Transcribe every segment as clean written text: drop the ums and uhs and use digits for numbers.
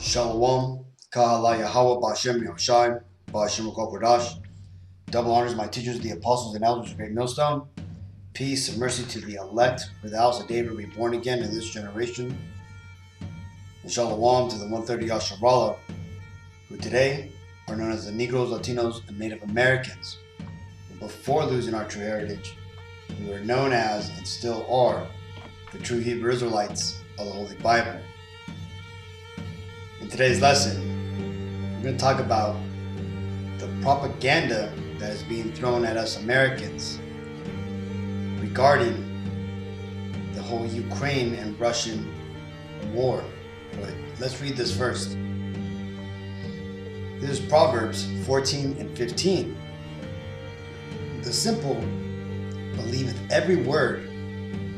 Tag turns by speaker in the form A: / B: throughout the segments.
A: Shalom, Kahala Yahweh, Bashem Yahushai, Bashem Kokodash. Double honors my teachers, the apostles and elders of Great Millstone. Peace and mercy to the elect, for the house of David be born again in this generation. And Shalom to the 130 Yasharala, who today are known as the Negroes, Latinos, and Native Americans. Before losing our true heritage, we were known as, and still are, the true Hebrew Israelites of the Holy Bible. In today's lesson, we're going to talk about the propaganda that is being thrown at us Americans regarding the whole Ukraine and Russian war. But let's read this first. This is Proverbs 14 and 15. The simple believeth every word,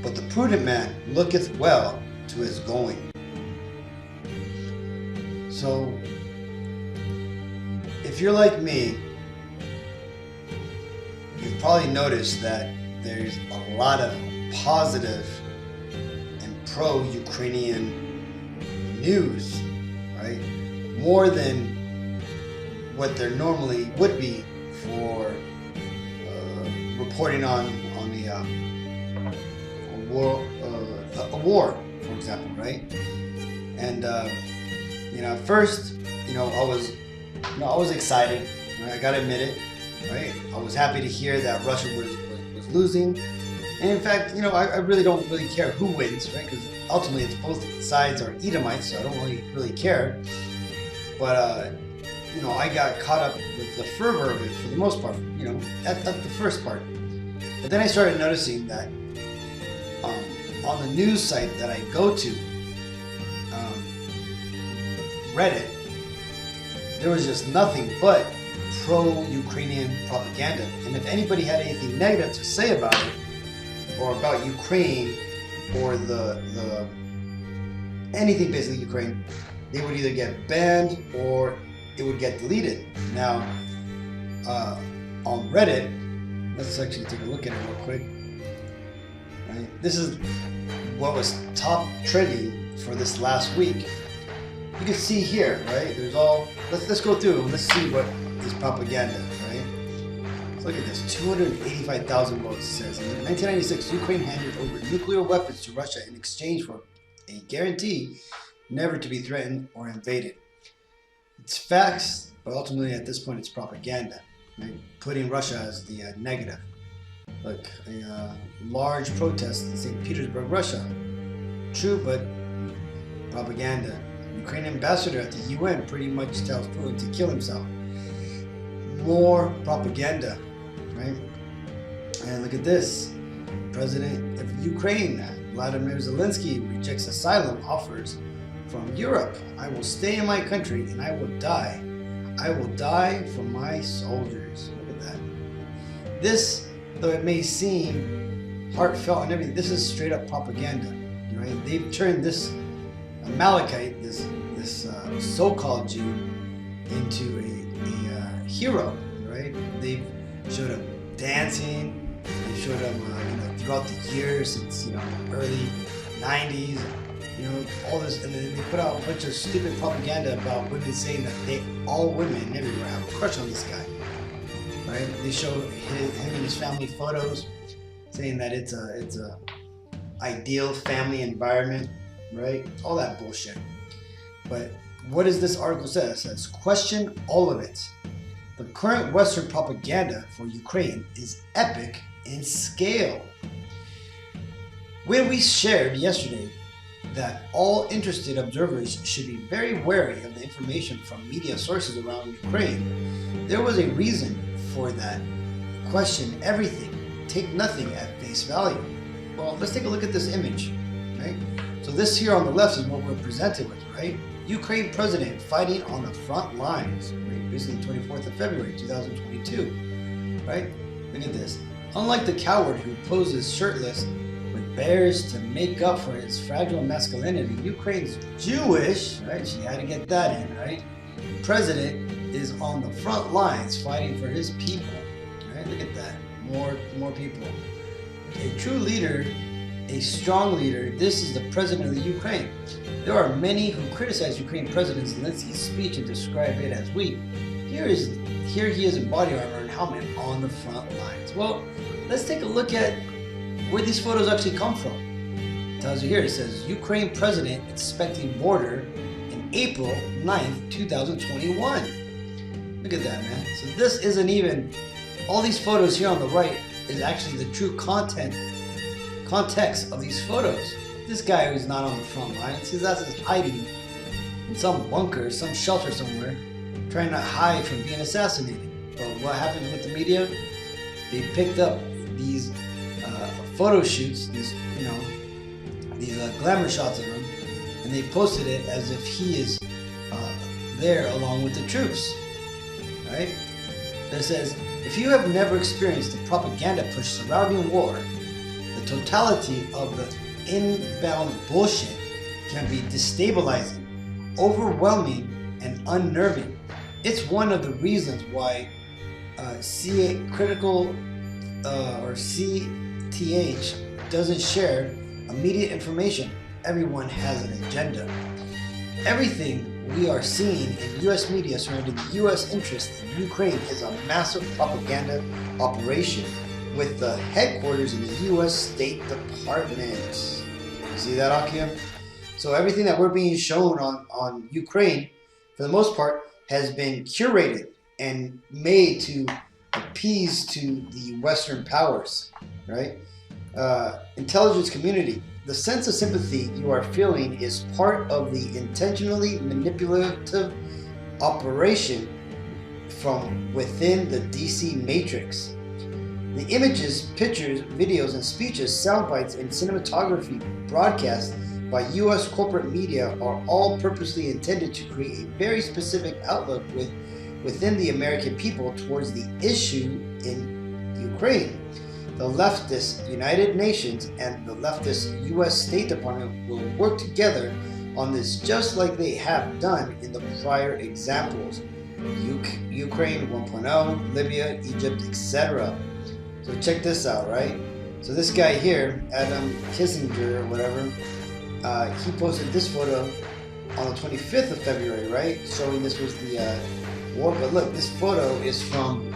A: but the prudent man looketh well to his going. So, if you're like me, you've probably noticed that there's a lot of positive and pro-Ukrainian news, right? More than what there normally would be for reporting on a war, for example, right? And at first, I was excited. Right? I gotta admit it, right? I was happy to hear that Russia was losing, and in fact, I really don't really care who wins, right? Because ultimately, it's both sides are Edomites, so I don't really care. But I got caught up with the fervor of it for the most part, at the first part. But then I started noticing that on the news site that I go to, Reddit, there was just nothing but pro-Ukrainian propaganda. And if anybody had anything negative to say about it, or about Ukraine, or the anything basically Ukraine, they would either get banned or it would get deleted. Now, on Reddit, let's actually take a look at it real quick. Right? This is what was top trending for this last week. You can see here, right? There's all. Let's go through. Let's see what is propaganda, right? Let's look at this. 285,000 votes. It says in 1996, Ukraine handed over nuclear weapons to Russia in exchange for a guarantee never to be threatened or invaded. It's facts, but ultimately at this point it's propaganda, right? Putting Russia as the negative. Look, a large protest in St. Petersburg, Russia. True, but propaganda. Ukrainian ambassador at the UN pretty much tells Putin to kill himself. More propaganda, right? And look at this. President of Ukraine, Vladimir Zelensky, rejects asylum offers from Europe. I will stay in my country and I will die. I will die for my soldiers. Look at that. This, though it may seem heartfelt and everything, this is straight up propaganda, right? They've turned this Amalekite, this so-called Jew, into a hero, right? They showed him dancing. They showed him, throughout the years since early '90s, all this, and then they put out a bunch of stupid propaganda about women saying that all women everywhere have a crush on this guy, right? They show him and his family photos, saying that it's a ideal family environment. Right? All that bullshit. But what does this article say? It says, question all of it. The current Western propaganda for Ukraine is epic in scale. When we shared yesterday that all interested observers should be very wary of the information from media sources around Ukraine, there was a reason for that. Question everything. Take nothing at face value. Well, let's take a look at this image. Right? So this here on the left is what we're presented with, right? Ukraine president fighting on the front lines, right? Basically 24th of February, 2022, right? Look at this. Unlike the coward who poses shirtless with bears to make up for his fragile masculinity, Ukraine's Jewish, right? She had to get that in, right? President is on the front lines fighting for his people, right? Look at that. More people. A true leader a strong leader. This is the president of the Ukraine. There are many who criticize Ukraine President Zelensky's speech and describe it as weak. Here he is in body armor and helmet on the front lines. Well, let's take a look at where these photos actually come from. It tells you here, it says Ukraine President expecting border in April 9th, 2021. Look at that, man. So this isn't even, all these photos here on the right is actually the true context of these photos. This guy who's not on the front lines, his ass is hiding in some bunker, some shelter somewhere, trying to hide from being assassinated. But what happens with the media? They picked up these photo shoots, these glamour shots of him, and they posted it as if he is there along with the troops. Right? It says, if you have never experienced the propaganda push surrounding war, the totality of the inbound bullshit can be destabilizing, overwhelming, and unnerving. It's one of the reasons why CTH doesn't share immediate information. Everyone has an agenda. Everything we are seeing in U.S. media surrounding the U.S. interest in Ukraine is a massive propaganda operation with the headquarters in the U.S. State Department. See that, Akia? So everything that we're being shown on Ukraine, for the most part, has been curated and made to appease to the Western powers, right? Intelligence community. The sense of sympathy you are feeling is part of the intentionally manipulative operation from within the DC Matrix. The images, pictures, videos, and speeches, sound bites, and cinematography broadcast by U.S. corporate media are all purposely intended to create a very specific outlook within the American people towards the issue in Ukraine. The leftist United Nations and the leftist U.S. State Department will work together on this just like they have done in the prior examples. Ukraine 1.0, Libya, Egypt, etc. So check this out, right? So this guy here, Adam Kissinger or whatever, he posted this photo on the 25th of February, right? Showing this was the war. But look, this photo is from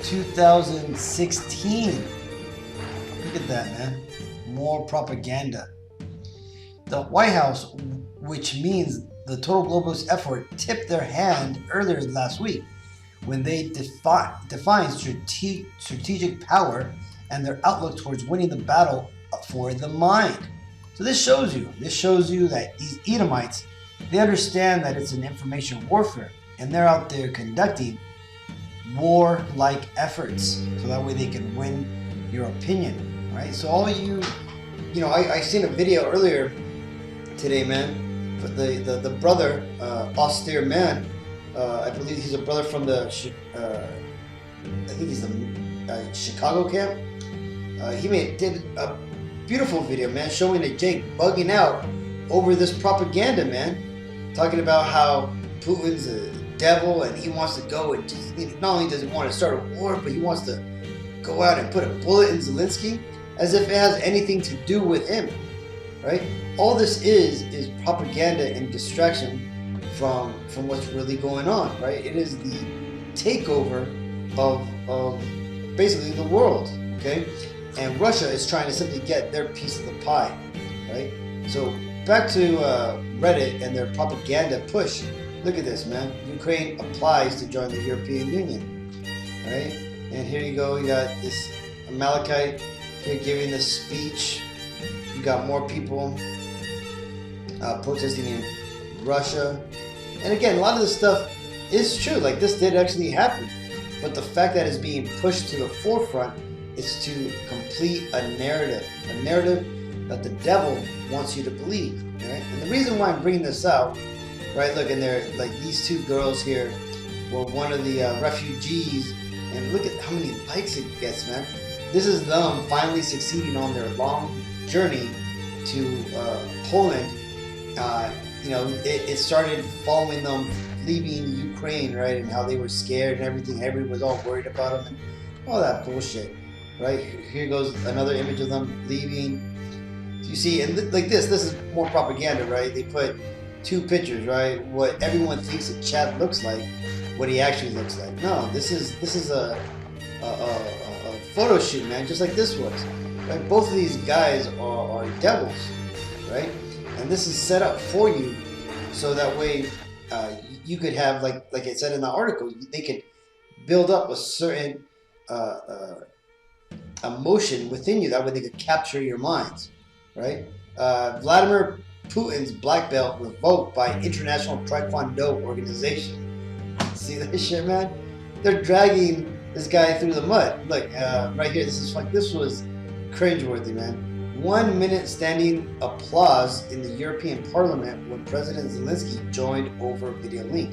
A: 2016. Look at that, man. More propaganda. The White House, which means the total globalist effort, tipped their hand earlier last week when they defined strategic power and their outlook towards winning the battle for the mind. So this shows you that these Edomites, they understand that it's an information warfare, and they're out there conducting war-like efforts, so that way they can win your opinion, right? So all I seen a video earlier today, man. The brother, austere man, I believe he's a brother from the, I think he's the Chicago camp. He did a beautiful video, man, showing a Jake bugging out over this propaganda, man, talking about how Putin's a devil and he wants to go and just, not only does he want to start a war, but he wants to go out and put a bullet in Zelensky, as if it has anything to do with him, right? All this is propaganda and distraction from what's really going on, right? It is the takeover of basically the world, okay? And Russia is trying to simply get their piece of the pie, right? So back to Reddit and their propaganda push. Look at this, man. Ukraine applies to join the European Union, right? And here you go. You got this Amalekite here giving this speech. You got more people protesting in Russia. And again, a lot of this stuff is true. Like, this did actually happen. But the fact that it's being pushed to the forefront is to complete a narrative that the devil wants you to believe, right? And the reason why I'm bringing this out, right, look, and they're like these two girls here were one of the refugees, and look at how many likes it gets, man. This is them finally succeeding on their long journey to Poland. It started following them leaving Ukraine, right, and how they were scared and everything. Everyone was all worried about them and all that bullshit. right? Here goes another image of them leaving. You see, and like this is more propaganda, right? They put two pictures, right? What everyone thinks that Chad looks like, what he actually looks like. No, this is a photo shoot, man, just like this was. Right? Both of these guys are devils, right? And this is set up for you, so that way you could have, like I said in the article, they could build up a certain emotion within you. That way they could capture your minds, right? Vladimir Putin's black belt revoked by International Taekwondo Organization. See that shit, man? They're dragging this guy through the mud. Look, right here. This was cringeworthy, man. 1 minute standing applause in the European Parliament when President Zelensky joined over video link.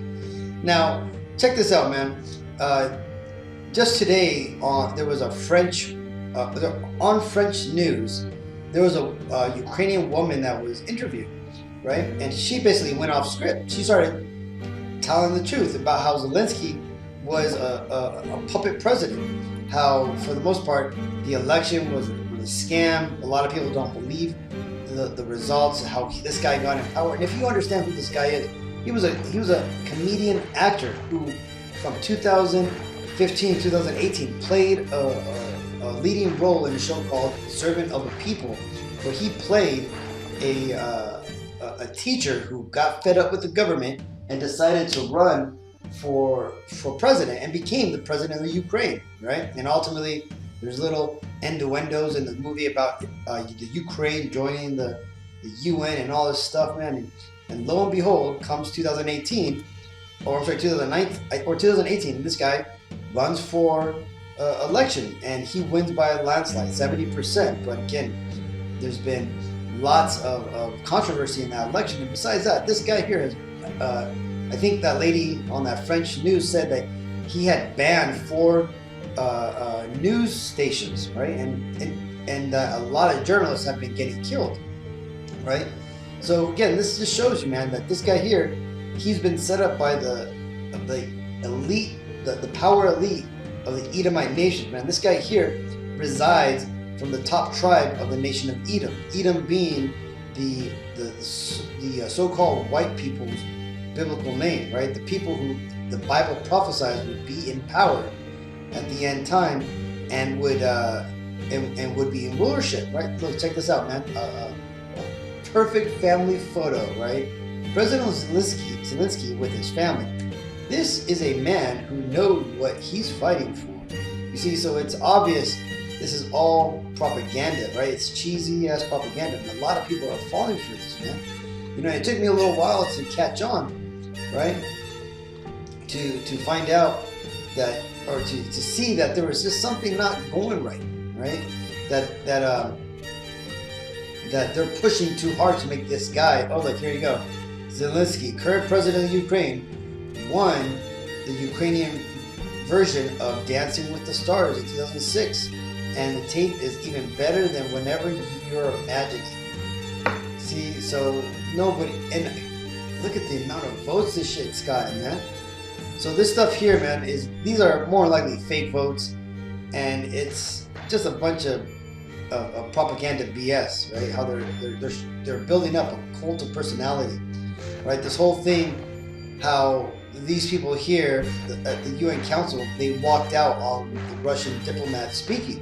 A: Now, check this out, man. Just today, there was a French on French news. There was a Ukrainian woman that was interviewed, right? And she basically went off script. She started telling the truth about how Zelensky was a puppet president. How, for the most part, the election was a scam. A lot of people don't believe the results. How this guy got in power. And if you understand who this guy is, he was a comedian actor who, from 2015 2018, played a leading role in a show called Servant of the People, where he played a teacher who got fed up with the government and decided to run for president and became the president of Ukraine, right? And ultimately, there's little innuendos in the movie about the Ukraine joining the UN and all this stuff, man. And lo and behold, comes 2018, or I'm sorry, 2009 or 2018, and this guy runs for election, and he wins by a landslide, 70%. But again, there's been lots of controversy in that election. And besides that, this guy here has, I think that lady on that French news said that he had banned 4 news stations, right? And a lot of journalists have been getting killed, right? So again, this just shows you, man, that this guy here, he's been set up by the elite, the power elite of the Edomite nation, man. This guy here resides from the top tribe of the nation of Edom. Edom being the so-called white people's biblical name, right? The people who the Bible prophesies would be in power at the end time and would be in rulership, right? Look, check this out, man. A perfect family photo, right? President Zelensky with his family. This is a man who knows what he's fighting for. You see, so it's obvious this is all propaganda, right? It's cheesy ass propaganda, and a lot of people are falling for this, man. You know, it took me a little while to catch on, right? To find out that, or to see that there was just something not going right, right? That they're pushing too hard to make this guy. Oh, look, here you go. Zelensky, current president of Ukraine, won the Ukrainian version of Dancing with the Stars in 2006, and the tape is even better than Whenever You're Magic. See, so nobody, and look at the amount of votes this shit's gotten, man. So this stuff here, man, these are more likely fake votes, and it's just a bunch of propaganda BS, right? How they're building up a cult of personality, right? This whole thing, how these people here at the UN Council, they walked out on the Russian diplomats speaking,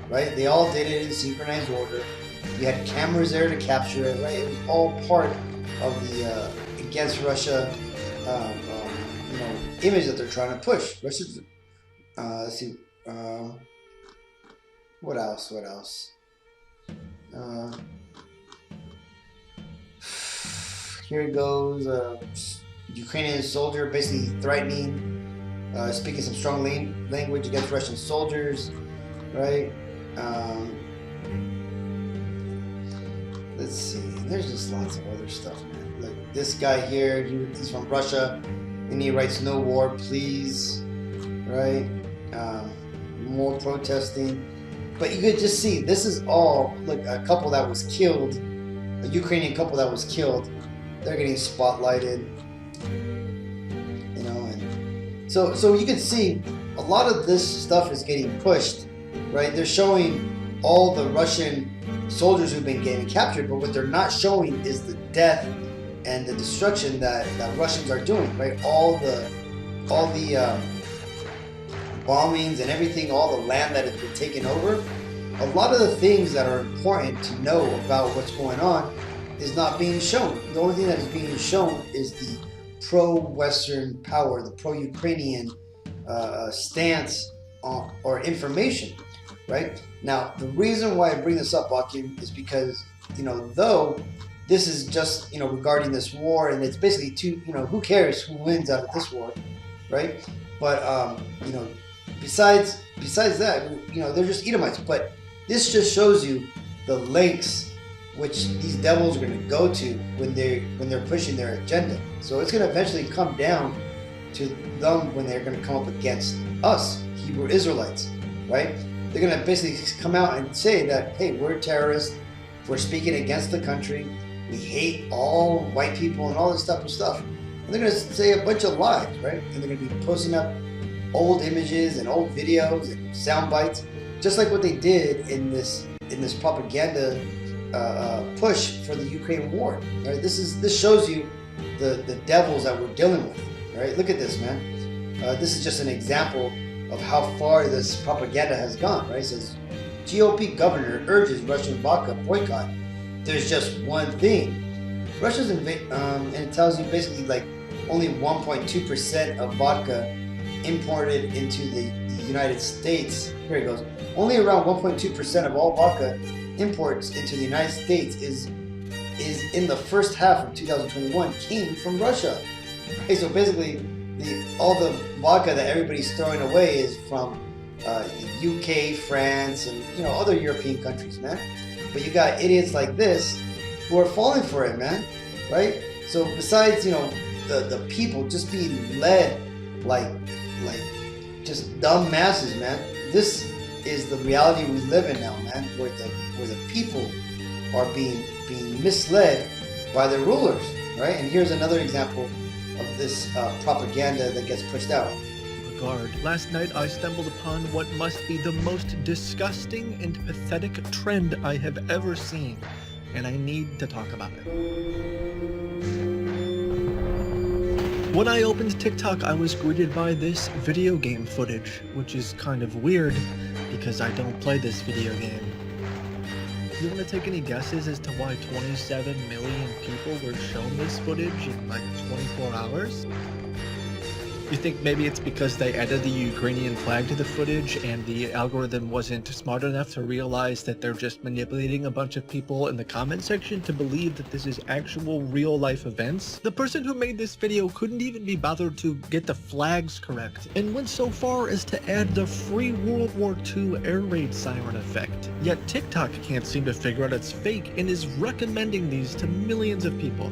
A: right? They all did it in synchronized order. We had cameras there to capture it, right? It was all part of the against Russia, image that they're trying to push. Russia's, let's see, what else? Here it goes. Ukrainian soldier basically threatening, speaking some strong language against Russian soldiers, right? Let's see. There's just lots of other stuff, man. Like this guy here, he's from Russia, and he writes "No war, please," right? More protesting, but you could just see this is all like a couple that was killed, a Ukrainian couple that was killed. They're getting spotlighted. So you can see a lot of this stuff is getting pushed right? They're showing all the Russian soldiers who've been getting captured, but what they're not showing is the death and the destruction that Russians are doing, right? All the bombings and everything, all the land that has been taken over. A lot of the things that are important to know about what's going on is not being shown. The only thing that is being shown is the pro-Western power, the pro-Ukrainian stance or information, right? Now, the reason why I bring this up, Akim, is because, though this is just, regarding this war, and it's basically who cares who wins out of this war, right? But, besides that, they're just Edomites. But this just shows you the lengths which these devils are going to go to when they're pushing their agenda. So it's going to eventually come down to them when they're going to come up against us, Hebrew Israelites, right? They're going to basically come out and say that, hey, we're terrorists, we're speaking against the country, we hate all white people and all this type of stuff. And they're going to say a bunch of lies, right? And they're going to be posting up old images and old videos and sound bites, just like what they did in this propaganda push for the Ukraine war. Right? This shows you the devils that we're dealing with. Right? Look at this, man. This is just an example of how far this propaganda has gone. Right? It says GOP governor urges Russian vodka boycott. There's just one thing. Russia's and it tells you basically like only 1.2% of vodka imported into the United States. Here it goes. Only around 1.2% of all vodka imports into the United States is in the first half of 2021 came from Russia. Okay, so basically, all the vodka that everybody's throwing away is from UK, France, and other European countries, man. But you got idiots like this who are falling for it, man. Right? So besides, the people just being led like just dumb masses, man. This is the reality we live in now, man, where the people are being misled by their rulers, right? And here's another example of this propaganda that gets pushed out.
B: Regard. Last night I stumbled upon what must be the most disgusting and pathetic trend I have ever seen, and I need to talk about it. When I opened TikTok, I was greeted by this video game footage, which is kind of weird because I don't play this video game. You want to take any guesses as to why 27 million people were shown this footage in like 24 hours? You think maybe it's because they added the Ukrainian flag to the footage and the algorithm wasn't smart enough to realize that they're just manipulating a bunch of people in the comment section to believe that this is actual real life events? The person who made this video couldn't even be bothered to get the flags correct and went so far as to add the free World War II air raid siren effect. Yet TikTok can't seem to figure out it's fake and is recommending these to millions of people.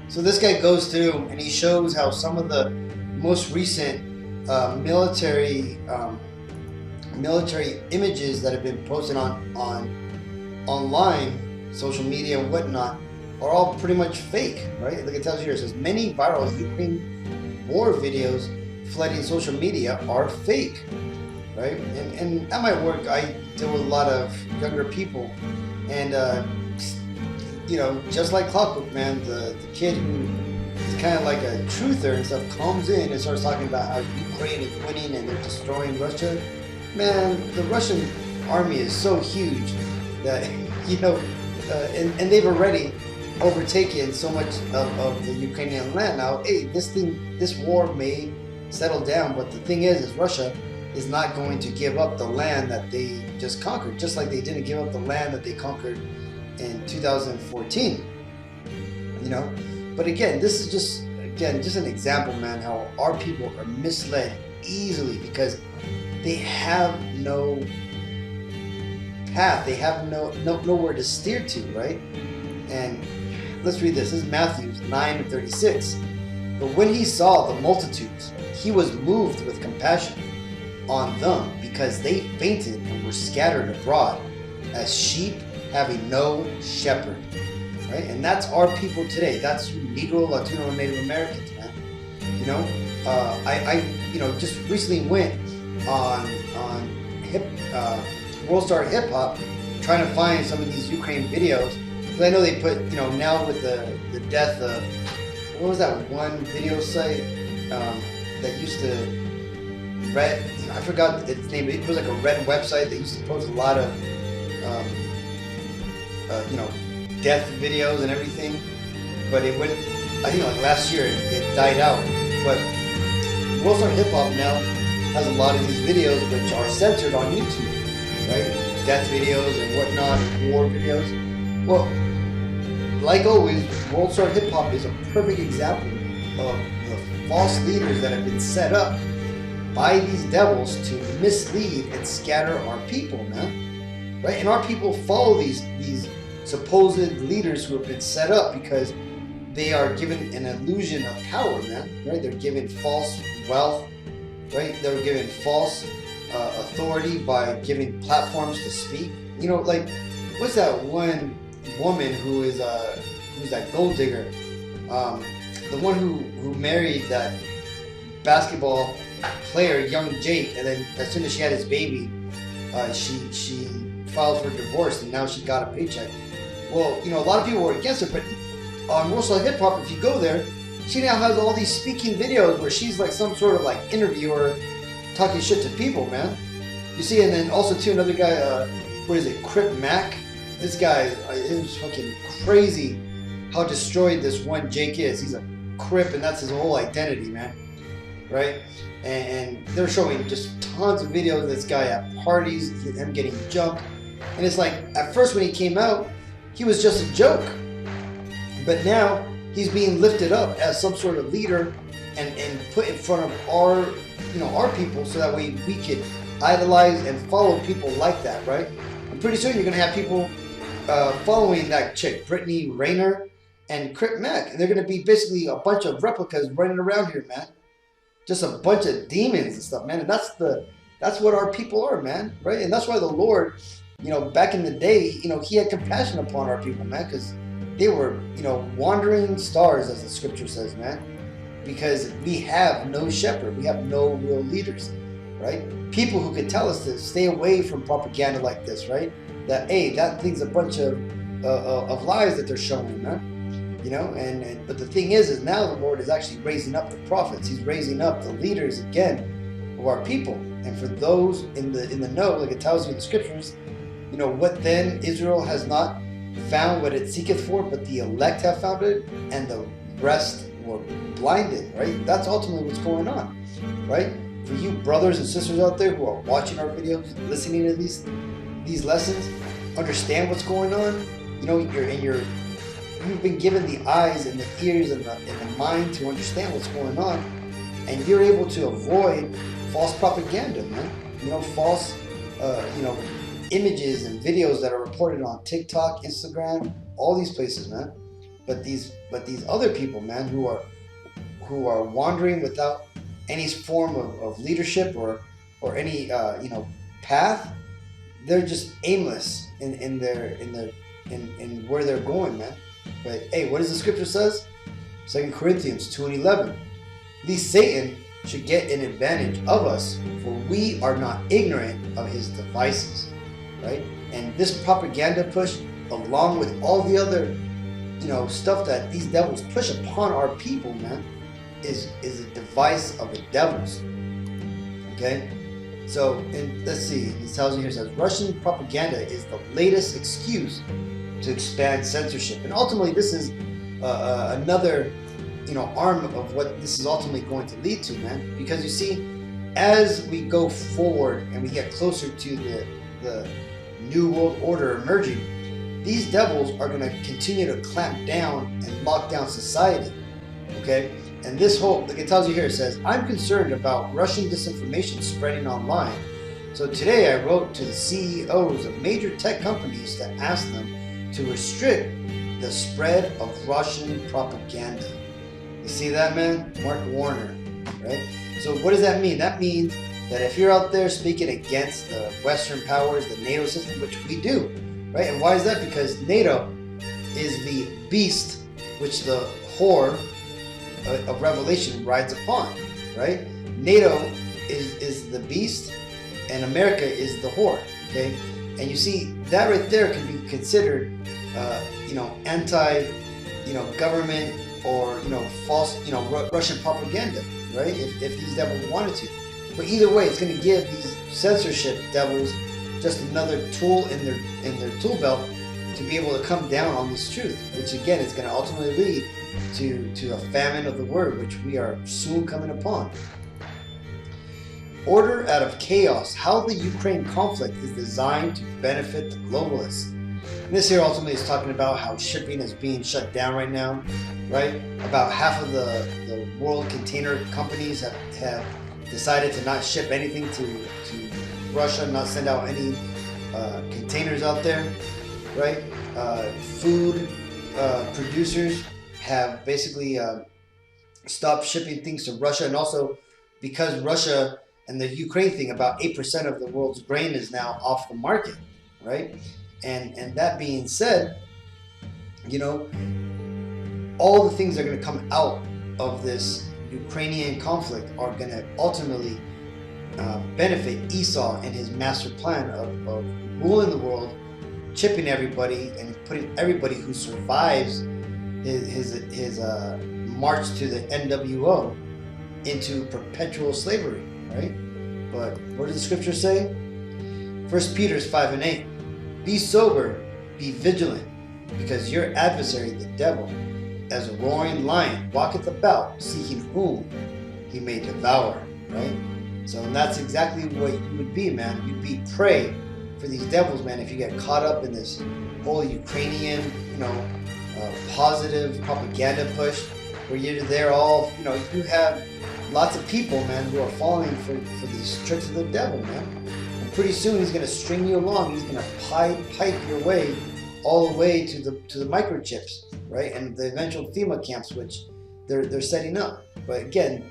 A: So this guy goes through and he shows how some of the most recent military images that have been posted on online, social media and whatnot, are all pretty much fake, right? Like it tells you here, it says many viral Ukraine war videos flooding social media are fake, right? And at my work, I deal with a lot of younger people, and just like clockwork, man, the kid who is kind of like a truther and stuff comes in and starts talking about how Ukraine is winning and they're destroying Russia. Man, the Russian army is so huge that, and they've already overtaken so much of the Ukrainian land. Now, hey, this war may settle down, but the thing is Russia is not going to give up the land that they just conquered, just like they didn't give up the land that they conquered in 2014, but again, this is just an example, man, how our people are misled easily because they have no path, they have nowhere to steer to, right? And let's read this. This is Matthew 9:36. But when he saw the multitudes, he was moved with compassion on them because they fainted and were scattered abroad as sheep having no shepherd, right? And that's our people today. That's you Negro, Latino, and Native Americans, man. I just recently went on World Star Hip Hop, trying to find some of these Ukraine videos. Because I know they put, now with the death of, what was that one video site that used to Red, I forgot its name. It was like a Red website that used to post a lot of death videos and everything. But it went, I think like last year it died out. But World Star Hip Hop now has a lot of these videos which are censored on YouTube, right? Death videos and whatnot, and war videos. Well, like always, World Star Hip Hop is a perfect example of the false leaders that have been set up by these devils to mislead and scatter our people, man. Right? And our people follow these supposed leaders who have been set up because they are given an illusion of power, man. Right? They're given false wealth, right? They're given false authority by giving platforms to speak. Like, what's that one woman who's that gold digger? The one who married that basketball player, young Jake, and then as soon as she had his baby, she filed for divorce, and now she got a paycheck. Well, a lot of people were against her, but on World Star Hip Hop, if you go there, she now has all these speaking videos where she's like some sort of like interviewer talking shit to people, man. You see, and then also too, another guy, what is it, Crip Mac? This guy, it was fucking crazy how destroyed this one Jake is. He's a Crip, and that's his whole identity, man. Right? And they're showing just tons of videos of this guy at parties, him getting jumped. And it's like, at first when he came out, he was just a joke. But now, he's being lifted up as some sort of leader and put in front of our people, so that way we could idolize and follow people like that, right? And pretty soon you're going to have people following that chick, Brittany Rayner and Crip Mac. And they're going to be basically a bunch of replicas running around here, man. Just a bunch of demons and stuff, man. And that's what our people are, man, right? And that's why the Lord, back in the day, he had compassion upon our people, man, because they were, wandering stars, as the scripture says, man, because we have no shepherd. We have no real leaders, right? People who could tell us to stay away from propaganda like this, right? That, hey, that thing's a bunch of lies that they're showing, man. But the thing is now the Lord is actually raising up the prophets. He's raising up the leaders again of our people. And for those in the know, like it tells you in the scriptures, what then Israel has not found what it seeketh for, but the elect have found it, and the rest were blinded, right? That's ultimately what's going on, right? For you brothers and sisters out there who are watching our videos, listening to these lessons, understand what's going on. You've been given the eyes and the ears and the mind to understand what's going on, and you're able to avoid false propaganda, man. False, images and videos that are reported on TikTok, Instagram, all these places, man. But these other people, man, who are wandering without any form of leadership or any path, they're just aimless in where they're going, man. But hey, what does the scripture says? 2 Corinthians 2:11. Lest Satan should get an advantage of us, for we are not ignorant of his devices. Right? And this propaganda push, along with all the other, stuff that these devils push upon our people, man, is a device of the devils. Okay? So, let's see. It tells you here, it says, Russian propaganda is the latest excuse to expand censorship. And ultimately, this is another, arm of what this is ultimately going to lead to, man. Because you see, as we go forward and we get closer to the New World Order emerging, these devils are going to continue to clamp down and lock down society. Okay? And this whole, like it tells you here, it says, I'm concerned about Russian disinformation spreading online. So today I wrote to the CEOs of major tech companies to ask them to restrict the spread of Russian propaganda. You see that, man? Mark Warner, right? So what does that mean? That means that if you're out there speaking against the Western powers, the NATO system, which we do, right? And why is that? Because NATO is the beast which the whore of Revelation rides upon, right? NATO is the beast, and America is the horde, okay? And you see that right there can be considered, anti, government or false, Russian propaganda, right? If these devils wanted to, but either way, it's going to give these censorship devils just another tool in their tool belt to be able to come down on this truth, which again is going to ultimately lead to a famine of the word, which we are soon coming upon. Order out of chaos. How the Ukraine conflict is designed to benefit the globalists. And this here ultimately is talking about how shipping is being shut down right now, right? About half of the world container companies have decided to not ship anything to Russia, not send out any containers out there, right? Food producers have basically stopped shipping things to Russia, and also because Russia and the Ukraine thing, about 8% of the world's grain is now off the market, right? And that being said, all the things that are going to come out of this Ukrainian conflict are going to ultimately benefit Esau and his master plan of ruling the world, chipping everybody, and putting everybody who survives his march to the NWO into perpetual slavery, right? But what does the scripture say? 1 Peter 5:8. Be sober, be vigilant, because your adversary, the devil, as a roaring lion, walketh about, seeking whom he may devour, right? So that's exactly what you would be, man. You'd be prey for these devils, man, if you get caught up in this whole Ukrainian, positive propaganda push, where you're there all, you have lots of people, man, who are falling for these tricks of the devil, man. And pretty soon he's going to string you along. He's going to pipe your way all the way to the microchips, right? And the eventual FEMA camps, which they're setting up. But again,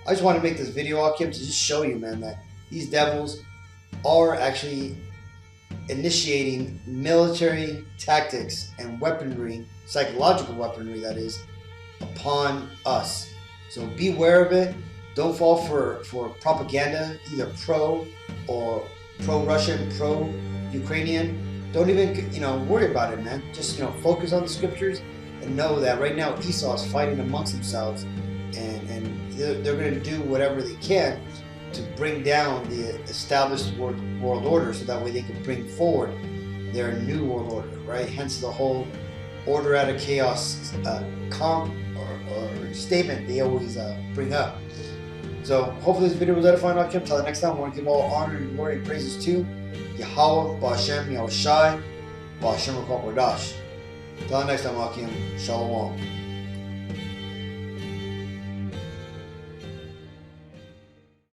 A: I just want to make this video, Akim, to just show you, man, that these devils are actually initiating military tactics and weaponry, psychological weaponry that is, upon us. So beware of it. Don't fall for propaganda, either pro or pro-Russian, pro-Ukrainian. Don't even worry about it, man. Just focus on the scriptures and know that right now Esau is fighting amongst themselves, and they're going to do whatever they can to bring down the established world order, so that way they can bring forward their new world order, right? Hence the whole order out of chaos or statement they always bring up. So hopefully this video was edifying. Until the next time, I want to give all honor and glory and praises to Yahweh, Ba'Shem, Yahushai, Ba'Shem Rakopodash. Till the next time, Akim. Shalom.